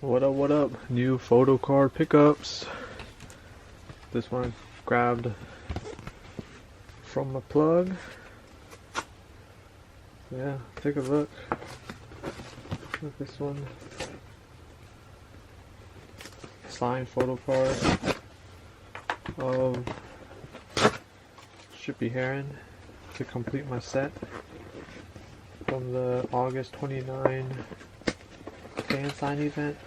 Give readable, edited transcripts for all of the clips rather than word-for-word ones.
What up, what up? New photo card pickups. This one grabbed from my plug. Yeah, take a look. Look at this one. Signed photo card of should be Haerin to complete my set from the August 29 fan sign event.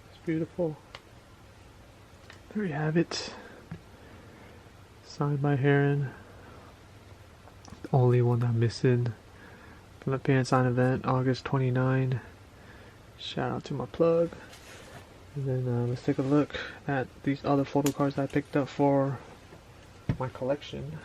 It's beautiful. There you have it. Signed by Haerin. Only one I'm missing from the fan sign event, August 29. Shout out to my plug. And then let's take a look at these other photo cards I picked up for my collection.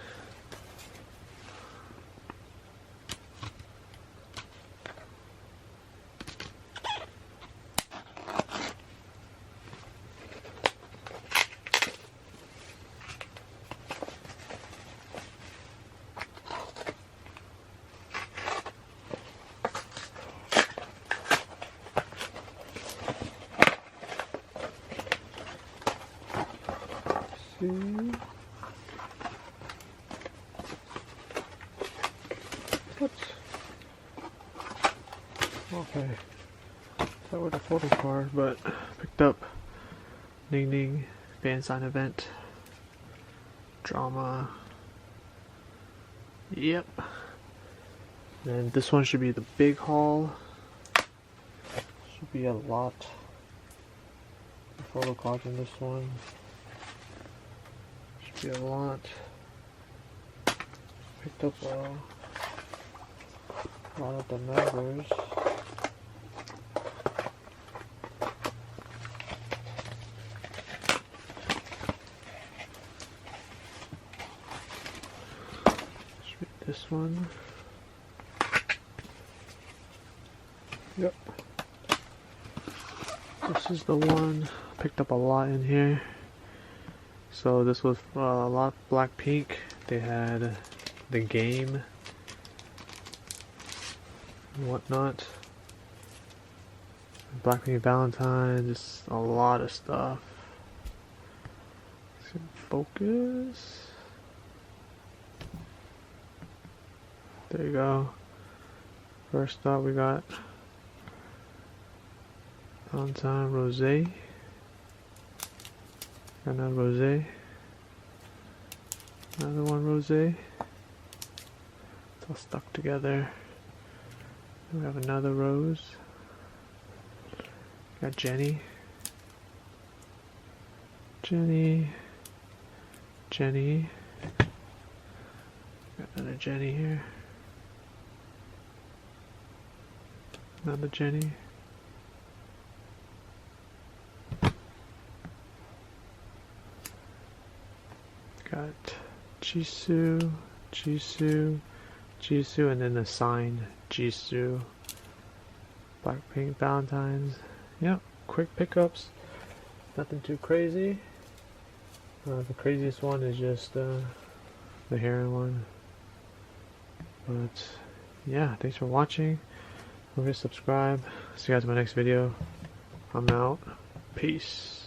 What? Okay. That was a photo card, but picked up Ning Ning fan sign event. Drama. Yep. And this one should be the big haul. Should be a lot of photo cards in this one. Should be a lot. Picked up a lot of the members. Let's read this one. Yep. This is the one. Picked up a lot in here. So this was a lot of Blackpink. They had the game and whatnot. Blackpink Valentine, just a lot of stuff. Focus. There you go. First up we got Valentine Rosé. Another Rosé. Another one Rosé. It's all stuck together. We have another rose. Got Jenny. Jenny. Jenny. Got another Jenny here. Another Jenny. Got Jisoo, Jisoo, Jisoo, and then the sign Jisoo. Blackpink Valentine's. Yep, quick pickups. Nothing too crazy. The craziest one is just the Haerin one. But yeah, thanks for watching. Don't forget to subscribe. See you guys in my next video. I'm out. Peace.